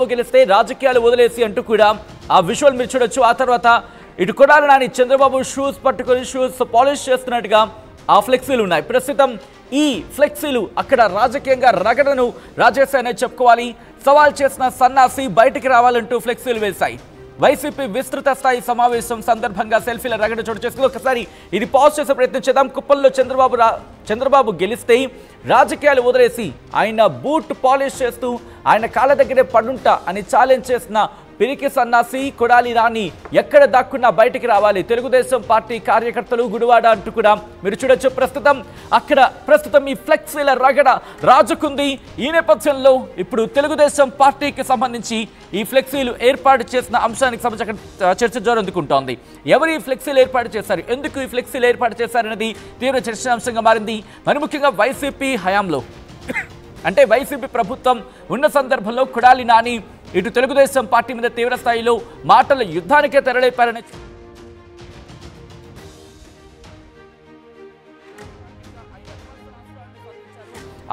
గెలిస్తే రాజకీయాలు వదిలేసి అంటూ కూడా ఆ విజువల్ మీరు చూడొచ్చు. ఆ తర్వాత ఇటు కొడాలి నాని చంద్రబాబు షూస్ పట్టుకొని షూస్ పాలిష్ చేస్తున్నట్టుగా ఆ ఫ్లెక్సీలు ఉన్నాయి. ప్రస్తుతం ఈ ఫ్లెక్సీలు అక్కడ రాజకీయంగా రగడను రాజేశాయని చెప్పుకోవాలి. సవాల్ చేసిన సన్నాసి బయటికి రావాలంటూ ఫ్లెక్సీలు వేశాయి. వైసీపీ విస్తృత స్థాయి సమావేశం సందర్భంగా సెల్ఫీల రగడ చోటు చేసుకుంది. ఒకసారి ఇది పాజ్ చేసే ప్రయత్నం చేద్దాం. కుప్పంలో చంద్రబాబు గెలిస్తే రాజకీయాలు వదిలేసి ఆయన బూట్ పాలిష్ చేస్తూ ఆయన కాళ్ళ దగ్గరే పడుంటా అని ఛాలెంజ్ చేసిన పిరికి సన్నాసి కొడాలి నాని ఎక్కడ దాక్కున్నా బయటికి రావాలి. తెలుగుదేశం పార్టీ కార్యకర్తలు గుడివాడ అంటూ కూడా మీరు చూడొచ్చు. ప్రస్తుతం ఈ ఫ్లెక్సీల రగడ రాజుకుంది. ఈ నేపథ్యంలో ఇప్పుడు తెలుగుదేశం పార్టీకి సంబంధించి ఈ ఫ్లెక్సీలు ఏర్పాటు చేసిన అంశానికి సంబంధించిన చర్చ జోరందుకుంటోంది. ఎవరు ఈ ఫ్లెక్సీలు ఏర్పాటు చేశారు, ఎందుకు ఈ ఫ్లెక్సీలు ఏర్పాటు చేశారనేది తీవ్ర చర్చనాంశంగా మారింది. మరి ముఖ్యంగా వైసీపీ హయాంలో అంటే వైసీపీ ప్రభుత్వం ఉన్న సందర్భంలో కొడాలి నాని ఇటు తెలుగుదేశం పార్టీ మీద తీవ్ర స్థాయిలో మాటల యుద్ధానికే తెరలేపారని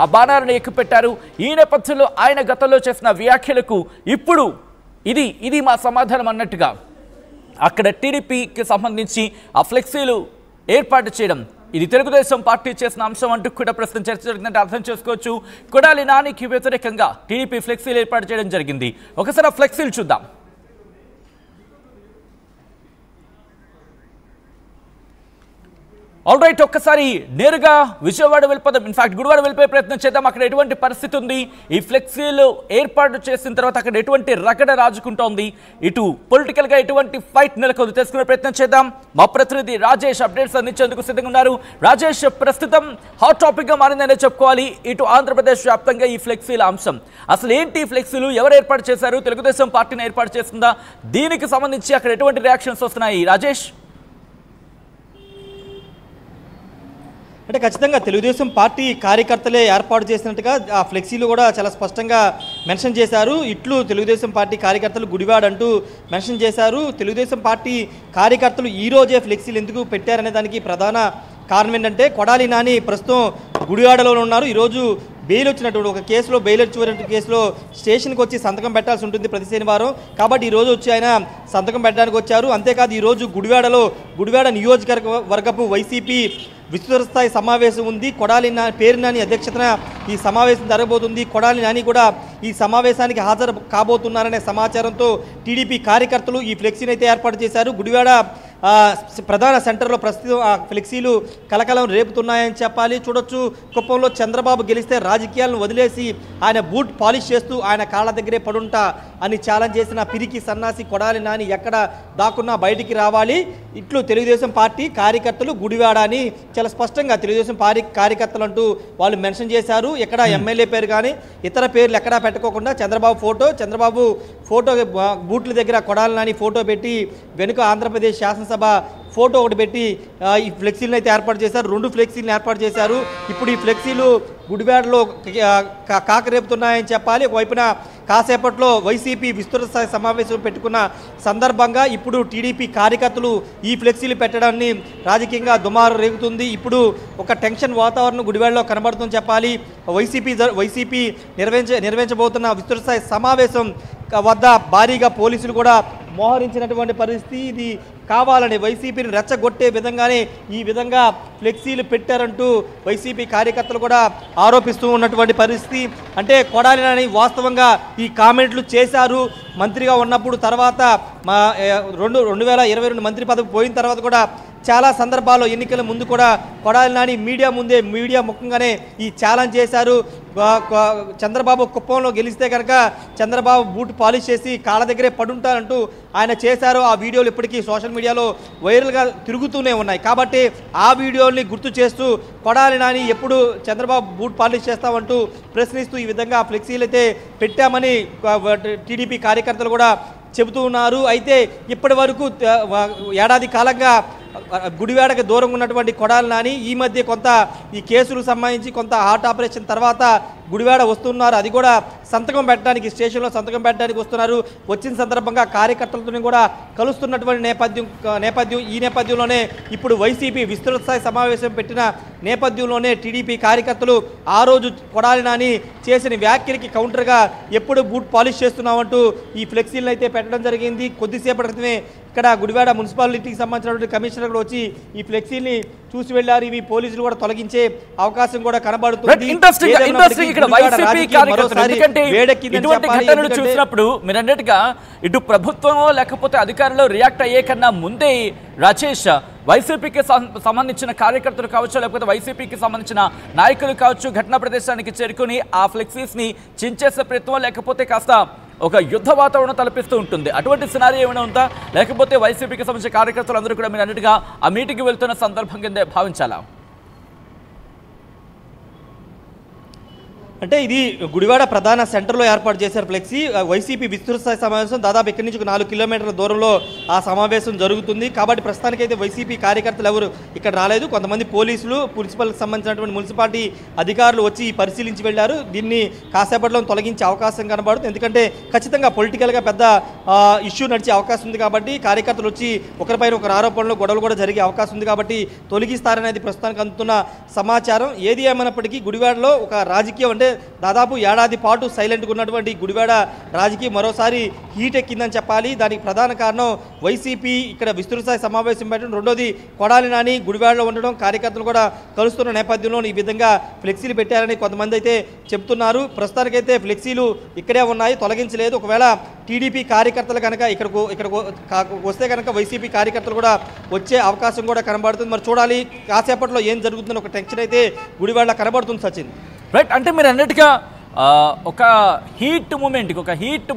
ఆ బాణాలను ఎక్కుపెట్టారు. ఈ నేపథ్యంలో ఆయన గతంలో చేసిన వ్యాఖ్యలకు ఇప్పుడు ఇది మా సమాధానం అన్నట్టుగా అక్కడ టీడీపీకి సంబంధించి ఆ ఫ్లెక్సీలు ఏర్పాటు చేయడం ఇది తెలుగుదేశం పార్టీ చేసిన అంశం అంటూ కూడా ప్రస్తుతం చర్చ జరిగిందంటే అర్థం చేసుకోవచ్చు. కొడాలి నానికి వ్యతిరేకంగా టీడీపీ ఫ్లెక్సీలు ఏర్పాటు చేయడం జరిగింది. ఒకసారి ఆ ఫ్లెక్సీలు చూద్దాం. ఆల్ రైట్, ఒక్కసారి నేరుగా విజయవాడ వెళ్ళిపోదాం. ఇన్ఫాక్ట్ గుడివాడ వెళ్ళిపోయే ప్రయత్నం చేద్దాం. అక్కడ ఎటువంటి పరిస్థితి ఉంది, ఈ ఫ్లెక్సీలు ఏర్పాటు చేసిన తర్వాత అక్కడ ఎటువంటి రగడ రాజుకుంటోంది, ఇటు పొలిటికల్ గా ఎటువంటి ఫైట్ నెలకొంది తెలుసుకునే ప్రయత్నం చేద్దాం. మా ప్రతినిధి రాజేష్ అప్డేట్స్ అందించేందుకు సిద్ధంగా ఉన్నారు. రాజేష్, ప్రస్తుతం హాట్ టాపిక్ గా మారిందనే చెప్పుకోవాలి ఇటు ఆంధ్రప్రదేశ్ వ్యాప్తంగా ఈ ఫ్లెక్సీల అంశం. అసలు ఏంటి ఫ్లెక్సీలు, ఎవరు ఏర్పాటు చేశారు, తెలుగుదేశం పార్టీని ఏర్పాటు చేస్తుందా, దీనికి సంబంధించి అక్కడ ఎటువంటి రియాక్షన్స్ వస్తున్నాయి రాజేష్? అంటే ఖచ్చితంగా తెలుగుదేశం పార్టీ కార్యకర్తలే ఏర్పాటు చేసినట్టుగా ఆ ఫ్లెక్సీలు కూడా చాలా స్పష్టంగా మెన్షన్ చేశారు. ఇట్లు తెలుగుదేశం పార్టీ కార్యకర్తలు గుడివాడ అంటూ మెన్షన్ చేశారు. తెలుగుదేశం పార్టీ కార్యకర్తలు ఈరోజే ఫ్లెక్సీలు ఎందుకు పెట్టారనే దానికి ప్రధాన కారణం ఏంటంటే కొడాలి నాని ప్రస్తుతం గుడివాడలో ఉన్నారు. ఈరోజు బెయిల్ వచ్చినటువంటి ఒక కేసులో బెయిల్ వచ్చినటువంటి కేసులో స్టేషన్కి వచ్చి సంతకం పెట్టాల్సి ఉంటుంది ప్రతి శనివారం. కాబట్టి ఈరోజు వచ్చి ఆయన సంతకం పెట్టడానికి వచ్చారు. అంతేకాదు ఈరోజు గుడివాడ నియోజకవర్గపు వైసీపీ విస్తృత స్థాయి సమావేశం ఉంది. కొడాలి పేరు నాని అధ్యక్షతన ఈ సమావేశం జరగబోతుంది. కొడాలి నాని కూడా ఈ సమావేశానికి హాజరు కాబోతున్నారనే సమాచారంతో టీడీపీ కార్యకర్తలు ఈ ఫ్లెక్సీని అయితే ఏర్పాటు చేశారు. గుడివాడ ప్రధాన సెంటర్లో ప్రస్తుతం ఆ ఫ్లెక్సీలు కలకలం రేపుతున్నాయని చెప్పాలి. చూడొచ్చు, కుప్పంలో చంద్రబాబు గెలిస్తే రాజకీయాలను వదిలేసి ఆయన బూట్ పాలిష్ చేస్తూ ఆయన కాళ్ళ దగ్గరే పడుంటా అని ఛాలెంజ్ చేసిన పిరికి సన్నాసి కొడాలి నాని ఎక్కడ దాక్కున్నా బయటికి రావాలి. ఇట్లు తెలుగుదేశం పార్టీ కార్యకర్తలు గుడివాడ అని చాలా స్పష్టంగా తెలుగుదేశం కార్యకర్తలు అంటూ వాళ్ళు మెన్షన్ చేశారు. ఎక్కడ ఎమ్మెల్యే పేరు కానీ ఇతర పేర్లు ఎక్కడా పెట్టుకోకుండా చంద్రబాబు ఫోటో బూట్ల దగ్గర కొడాలి నాని ఫోటో పెట్టి వెనుక ఆంధ్రప్రదేశ్ శాసనసభ ఫోటో ఒకటి పెట్టి ఈ ఫ్లెక్సీలను అయితే ఏర్పాటు చేశారు. 2 ఫ్లెక్సీలను ఏర్పాటు చేశారు. ఇప్పుడు ఈ ఫ్లెక్సీలు గుడివాడలో కాకరేపుతున్నాయని చెప్పాలి. ఒకవైపున కాసేపట్లో వైసీపీ విస్తృత స్థాయి సమావేశం పెట్టుకున్న సందర్భంగా ఇప్పుడు టీడీపీ కార్యకర్తలు ఈ ఫ్లెక్సీలు పెట్టడాన్ని రాజకీయంగా దుమారు రేగుతుంది. ఇప్పుడు ఒక టెన్షన్ వాతావరణం గుడివాడలో కనబడుతుందని చెప్పాలి. వైసీపీ నిర్వహించబోతున్న విస్తృత స్థాయి సమావేశం వద్ద భారీగా పోలీసులు కూడా మోహరించినటువంటి పరిస్థితి. ఇది కావాలని వైసీపీని రెచ్చగొట్టే విధంగానే ఈ విధంగా ఫ్లెక్సీలు పెట్టారంటూ వైసీపీ కార్యకర్తలు కూడా ఆరోపిస్తూ ఉన్నటువంటి పరిస్థితి. అంటే కొడాలి నాని వాస్తవంగా ఈ కామెంట్లు చేశారు మంత్రిగా ఉన్నప్పుడు. తర్వాత 2022 మంత్రి పదవి పోయిన తర్వాత కూడా చాలా సందర్భాల్లో ఎన్నికల ముందు కూడా కొడాలి నాని మీడియా ముఖంగానే ఈ ఛాలెంజ్ చేశారు. చంద్రబాబు కుప్పంలో గెలిస్తే కనుక చంద్రబాబు బూట్ పాలిష్ చేసి కాళ్ళ దగ్గరే పడుంటారంటూ ఆయన చేశారు. ఆ వీడియోలు ఇప్పటికీ సోషల్ మీడియాలో వైరల్గా తిరుగుతూనే ఉన్నాయి. కాబట్టి ఆ వీడియోల్ని గుర్తు చేస్తూ కొడాలి నాని ఎప్పుడు చంద్రబాబు బూట్ పాలిష్ చేస్తామంటూ ప్రశ్నిస్తూ ఈ విధంగా ఫ్లెక్సీలు అయితే పెట్టామని టీడీపీ కార్యకర్తలు కూడా చెబుతూ ఉన్నారు. అయితే ఇప్పటి వరకు ఏడాది కాలంగా గుడివాడకి దూరంగా ఉన్నటువంటి కొడాలి నాని ఈ మధ్య కొంత ఈ కేసులకు సంబంధించి కొంత హార్ట్ ఆపరేషన్ తర్వాత గుడివాడ వస్తున్నారు. అది కూడా సంతకం పెట్టడానికి, స్టేషన్లో సంతకం పెట్టడానికి వస్తున్నారు. వచ్చిన సందర్భంగా కార్యకర్తలతో కూడా కలుస్తున్నటువంటి నేపథ్యం ఈ నేపథ్యంలోనే ఇప్పుడు వైసీపీ విస్తృత స్థాయి సమావేశం పెట్టిన నేపథ్యంలోనే టీడీపీ కార్యకర్తలు ఆ రోజు కొడాలి నాని చేసిన వ్యాఖ్యలకి కౌంటర్గా ఎప్పుడు బూట్ పాలిష్ చేస్తున్నామంటూ ఈ ఫ్లెక్సీలను అయితే పెట్టడం జరిగింది. కొద్దిసేపటి క్రితమే ఇక్కడ గుడివాడ మున్సిపాలిటీకి సంబంధించినటువంటి కమిషనర్ కూడా వచ్చి ఈ ఫ్లెక్సీని చూసి వెళ్లారు. ఇవి పోలీసులు కూడా తొలగించే అవకాశం కూడా కనబడుతుంది. చూసినప్పుడు మీరు అన్నట్టుగా ఇటు ప్రభుత్వమో లేకపోతే అధికారులు రియాక్ట్ అయ్యే కన్నా ముందే రాజేష్ వైసీపీకి సంబంధించిన కార్యకర్తలు కావచ్చు, లేకపోతే వైసీపీకి సంబంధించిన నాయకులు కావచ్చు, ఘటనా ప్రదేశానికి చేరుకుని ఆ ఫ్లెక్సీస్ ని చించేసే ప్రయత్నం లేకపోతే కాస్త ఒక యుద్ధ వాతావరణం తలపిస్తూ ఉంటుంది. అటువంటి సినారియో ఏమైనా ఉందా, లేకపోతే వైసీపీకి సంబంధించిన కార్యకర్తలు అందరూ కూడా మీరు అన్నట్టుగా ఆ మీటింగ్కి వెళ్తున్న సందర్భం కింద భావించాలా? అంటే ఇది గుడివాడ ప్రధాన సెంటర్లో ఏర్పాటు చేశారు ఫ్లెక్సీ. వైసీపీ విస్తృత స్థాయి సమావేశం దాదాపు ఇక్కడి నుంచి 4 కిలోమీటర్ల దూరంలో ఆ సమావేశం జరుగుతుంది. కాబట్టి ప్రస్తుతానికైతే వైసీపీ కార్యకర్తలు ఎవరు ఇక్కడ రాలేదు. కొంతమంది పోలీసులు, మున్సిపల్కి సంబంధించినటువంటి మున్సిపాలిటీ అధికారులు వచ్చి పరిశీలించి వెళ్లారు. దీన్ని కాసేపట్లో తొలగించే అవకాశం కనబడుతుంది. ఎందుకంటే ఖచ్చితంగా పొలిటికల్గా పెద్ద ఇష్యూ నడిచే అవకాశం ఉంది. కాబట్టి కార్యకర్తలు వచ్చి ఒకరిపైన ఒకరు ఆరోపణలు, గొడవలు కూడా జరిగే అవకాశం ఉంది. కాబట్టి తొలగిస్తారనేది ప్రస్తుతానికి అందుతున్న సమాచారం. ఏది ఏమైనప్పటికీ గుడివాడలో ఒక రాజకీయం అంటే దాదాపు ఏడాది పాటు సైలెంట్గా ఉన్నటువంటి గుడివాడ రాజకీయం మరోసారి హీట్ ఎక్కిందని చెప్పాలి. దానికి ప్రధాన కారణం వైసీపీ ఇక్కడ విస్తృత స్థాయి సమావేశం పెట్టడం, రెండోది కొడాలి నాని గుడివాడలో ఉండడం, కార్యకర్తలు కూడా కలుస్తున్న నేపథ్యంలో ఈ విధంగా ఫ్లెక్సీలు పెట్టారని కొంతమంది అయితే చెప్తున్నారు. ప్రస్తుతానికైతే ఫ్లెక్సీలు ఇక్కడే ఉన్నాయి, తొలగించలేదు. ఒకవేళ టీడీపీ కార్యకర్తలు కనుక ఇక్కడికి వస్తే కనుక వైసీపీ కార్యకర్తలు కూడా వచ్చే అవకాశం కూడా కనబడుతుంది. మరి చూడాలి కాసేపట్లో ఏం జరుగుతుందని ఒక టెన్షన్ అయితే గుడివాడలో కనబడుతుంది. సచిన్ రైట్, అంటే మీరు అన్నట్టుగా ఒక హీట్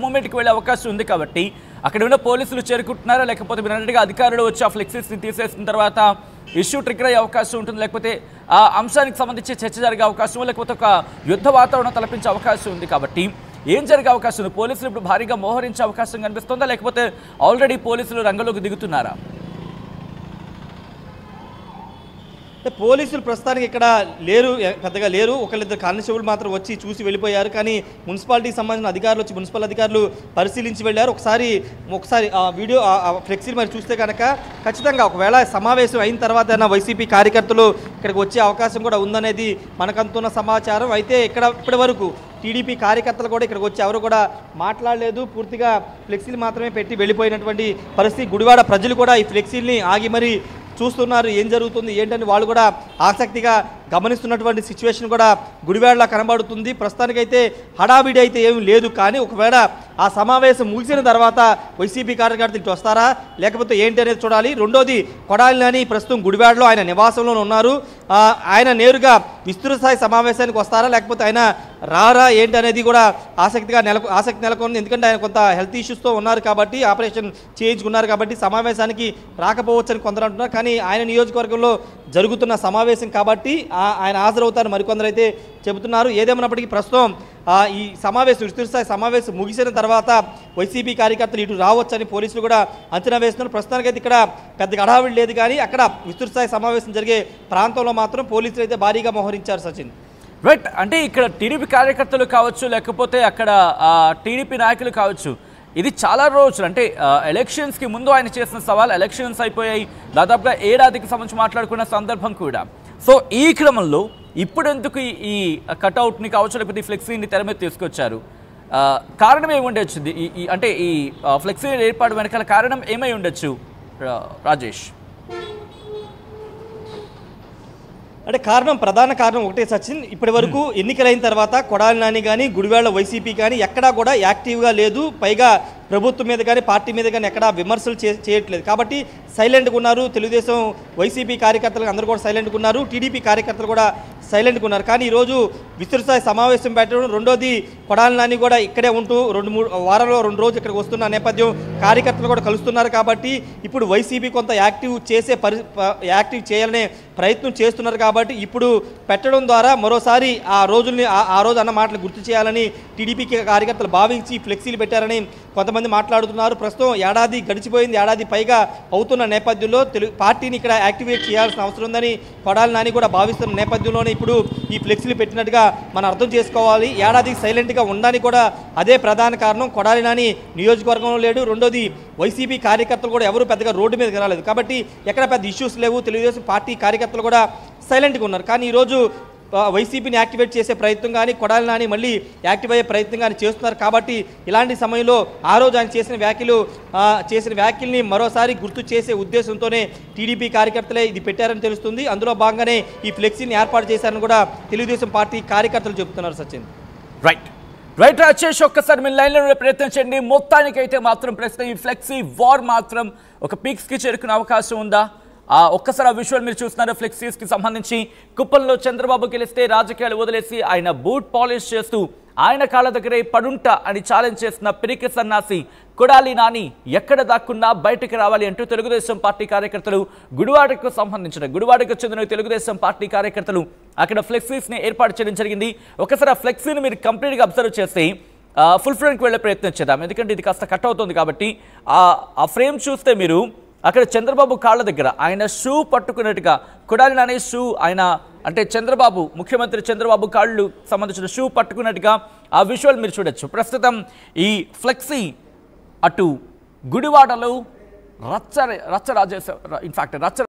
మూమెంట్కి వెళ్ళే అవకాశం ఉంది. కాబట్టి అక్కడ ఉన్న పోలీసులు చేరుకుంటున్నారా, లేకపోతే మీరు అన్నట్టుగా అధికారులు వచ్చి ఆ ఫ్లెక్సీస్ని తీసేసిన తర్వాత ఇష్యూ ట్రిగ్గర్ అయ్యే అవకాశం ఉంటుంది, లేకపోతే ఆ అంశానికి సంబంధించి చర్చ జరిగే అవకాశం, లేకపోతే ఒక యుద్ధ వాతావరణం తలపించే అవకాశం ఉంది. కాబట్టి ఏం జరిగే అవకాశం ఉంది? పోలీసులు ఇప్పుడు భారీగా మోహరించే అవకాశం కనిపిస్తుందా, లేకపోతే ఆల్రెడీ పోలీసులు రంగంలోకి దిగుతున్నారా? పోలీసులు ప్రస్తుతానికి ఇక్కడ పెద్దగా లేరు. ఒకళ్ళిద్దరు కానిస్టేబుల్ మాత్రం వచ్చి చూసి వెళ్ళిపోయారు. కానీ మున్సిపాలిటీకి సంబంధించిన అధికారులు వచ్చి మున్సిపల్ అధికారులు పరిశీలించి వెళ్ళారు. ఒకసారి ఆ వీడియో ఫ్లెక్సీలు మరి చూస్తే కనుక ఖచ్చితంగా ఒకవేళ సమావేశం అయిన తర్వాత వైసీపీ కార్యకర్తలు ఇక్కడికి వచ్చే అవకాశం కూడా ఉందనేది మనకంతున్న సమాచారం. అయితే ఇప్పటి వరకు టీడీపీ కార్యకర్తలు కూడా ఇక్కడికి వచ్చి ఎవరు కూడా మాట్లాడలేదు. పూర్తిగా ఫ్లెక్సీలు మాత్రమే పెట్టి వెళ్ళిపోయినటువంటి పరిస్థితి. గుడివాడ ప్రజలు కూడా ఈ ఫ్లెక్సీల్ని ఆగి మరి చూస్తున్నారు ఏం జరుగుతుంది ఏంటని. వాళ్ళు కూడా ఆసక్తిగా గమనిస్తున్నటువంటి సిచ్యువేషన్ కూడా గుడివాడలో కనబడుతుంది. ప్రస్తుతానికైతే హడావిడి అయితే ఏమీ లేదు. కానీ ఒకవేళ ఆ సమావేశం ముగిసిన తర్వాత వైసీపీ కార్యకర్తలు ఇటు వస్తారా లేకపోతే ఏంటి అనేది చూడాలి. రెండోది కొడాలి నాని ప్రస్తుతం గుడివాడలో ఆయన నివాసంలో ఉన్నారు. ఆయన నేరుగా విస్తృత స్థాయి సమావేశానికి వస్తారా లేకపోతే ఆయన రారా ఏంటి అనేది కూడా ఆసక్తి నెలకొంది. ఎందుకంటే ఆయన కొంత హెల్త్ ఇష్యూస్తో ఉన్నారు కాబట్టి, ఆపరేషన్ చేయించుకున్నారు కాబట్టి సమావేశానికి రాకపోవచ్చని కొందరు అంటున్నారు. కానీ ఆయన నియోజకవర్గంలో జరుగుతున్న సమావేశం కాబట్టి ఆయన హాజరవుతారు మరికొందరు అయితే చెబుతున్నారు. ఏదేమైనప్పటికీ ప్రస్తుతం ఈ విస్తృత స్థాయి సమావేశం ముగిసిన తర్వాత వైసీపీ కార్యకర్తలు ఇటు రావచ్చని పోలీసులు కూడా అంచనా వేస్తున్నారు. ప్రస్తుతానికైతే ఇక్కడ పెద్దగా హడావిడి లేదు. కానీ అక్కడ విస్తృత స్థాయి సమావేశం జరిగే ప్రాంతంలో మాత్రం పోలీసులు అయితే భారీగా మోహరించారు. సచిన్ రైట్, అంటే ఇక్కడ టీడీపీ కార్యకర్తలు కావచ్చు, లేకపోతే అక్కడ టీడీపీ నాయకులు కావచ్చు, ఇది చాలా రోజులు అంటే ఎలక్షన్స్కి ముందు ఆయన చేసిన సవాల్, ఎలక్షన్స్ అయిపోయాయి, దాదాపుగా ఏడాదికి సంబంధించి మాట్లాడుకున్న సందర్భం కూడా. సో ఈ క్రమంలో ఇప్పుడు ఎందుకు ఈ కట్అవుట్ని కావచ్చు లేకపోతే ఈ ఫ్లెక్సీని తెర మీద తీసుకొచ్చారు? కారణం ఏమి ఉండొచ్చు? అంటే ఈ ఫ్లెక్సీ ఏర్పాటు వెనకాల కారణం ఏమై ఉండొచ్చు రాజేష్? అంటే ప్రధాన కారణం ఒకటే సచిన్. ఇప్పటి వరకు ఎన్నికలైన తర్వాత కొడాలి నాని కానీ గుడివాడ వైసీపీ కానీ ఎక్కడా కూడా యాక్టివ్గా లేదు. పైగా ప్రభుత్వం మీద కానీ పార్టీ మీద కానీ ఎక్కడా విమర్శలు చేయట్లేదు. కాబట్టి సైలెంట్గా ఉన్నారు. తెలుగుదేశం వైసీపీ కార్యకర్తలు అందరూ కూడా సైలెంట్గా ఉన్నారు. టీడీపీ కార్యకర్తలు కూడా సైలెంట్గా ఉన్నారు. కానీ ఈరోజు విస్తృత స్థాయి సమావేశం పెట్టడం, రెండోది కొడాలి నాని కూడా ఇక్కడే ఉంటూ వారంలో 2 రోజులు ఇక్కడికి వస్తున్న నేపథ్యం, కార్యకర్తలు కూడా కలుస్తున్నారు. కాబట్టి ఇప్పుడు వైసీపీ కొంత యాక్టివ్ చేయాలనే ప్రయత్నం చేస్తున్నారు. కాబట్టి ఇప్పుడు పెట్టడం ద్వారా మరోసారి ఆ రోజు అన్న మాటలు గుర్తు చేయాలని టీడీపీ కార్యకర్తలు భావించి ఫ్లెక్సీలు పెట్టారని కొంతమంది మాట్లాడుతున్నారు. ప్రస్తుతం ఏడాది గడిచిపోయింది, ఏడాది పైగా అవుతున్న నేపథ్యంలో పార్టీని ఇక్కడ యాక్టివేట్ చేయాల్సిన అవసరం ఉందని కొడాలి నాని కూడా భావిస్తున్న నేపథ్యంలోనే ఇప్పుడు ఇప్పుడు ఈ ఫ్లెక్సీలు పెట్టినట్టుగా మనం అర్థం చేసుకోవాలి. ఏడాదికి సైలెంట్గా ఉండడానికి కూడా అదే ప్రధాన కారణం. కొడాలి నాని నియోజకవర్గంలో లేడు. రెండోది వైసీపీ కార్యకర్తలు కూడా ఎవరు పెద్దగా రోడ్డు మీదకి రాలేదు కాబట్టి ఎక్కడ పెద్ద ఇష్యూస్ లేవు. తెలుగుదేశం పార్టీ కార్యకర్తలు కూడా సైలెంట్గా ఉన్నారు. కానీ ఈరోజు వైసీపీని యాక్టివేట్ చేసే ప్రయత్నం కానీ కొడాలి నాని మళ్ళీ యాక్టివ్ అయ్యే ప్రయత్నం కానీ చేస్తున్నారు. కాబట్టి ఇలాంటి సమయంలో ఆ రోజు ఆయన చేసిన వ్యాఖ్యల్ని మరోసారి గుర్తు చేసే ఉద్దేశంతోనే టీడీపీ కార్యకర్తలే ఇది పెట్టారని తెలుస్తుంది. అందులో భాగంగానే ఈ ఫ్లెక్సీని ఏర్పాటు చేశారని కూడా తెలుగుదేశం పార్టీ కార్యకర్తలు చెబుతున్నారు. సచిన్ రైట్ రాజేష్, ఒక్కసారి మీరు లైన్లో ప్రయత్నించండి. మొత్తానికైతే మాత్రం ప్రస్తుతం ఈ ఫ్లెక్సీ వార్ మాత్రం ఒక పీక్స్కి చేరుకునే అవకాశం ఉందా? ఒక్కసారి ఆ విజువల్ మీరు చూస్తున్నారు. ఫ్లెక్సీస్కి సంబంధించి కుప్పంలో చంద్రబాబు గెలిస్తే రాజకీయాలు వదిలేసి ఆయన బూట్ పాలిష్ చేస్తూ ఆయన కాళ్ళ దగ్గరే పడుంట అని ఛాలెంజ్ చేసిన పిరికి సన్నాసి కొడాలి నాని ఎక్కడ దాక్కున్నా బయటకు రావాలి అంటూ తెలుగుదేశం పార్టీ కార్యకర్తలు గుడివాడకు చెందిన తెలుగుదేశం పార్టీ కార్యకర్తలు అక్కడ ఫ్లెక్సీస్ని ఏర్పాటు చేయడం జరిగింది. ఒకసారి ఆ ఫ్లెక్సీని మీరు కంప్లీట్గా అబ్జర్వ్ చేస్తే ఫుల్ ఫ్రేమ్కి వెళ్ళే ప్రయత్నం చేద్దాం, ఎందుకంటే ఇది కాస్త కట్ అవుతుంది కాబట్టి. ఆ ఫ్రేమ్ చూస్తే మీరు అక్కడ చంద్రబాబు కాళ్ళ దగ్గర ఆయన షూ పట్టుకున్నట్టుగా కొడాలి నాని షూ ఆయన అంటే ముఖ్యమంత్రి చంద్రబాబు కాళ్ళు సంబంధించిన షూ పట్టుకున్నట్టుగా ఆ విజువల్ మీరు చూడొచ్చు. ప్రస్తుతం ఈ ఫ్లెక్సీ అటు గుడివాడలో రచ్చ రాజేశ్వర ఇన్ఫాక్ట్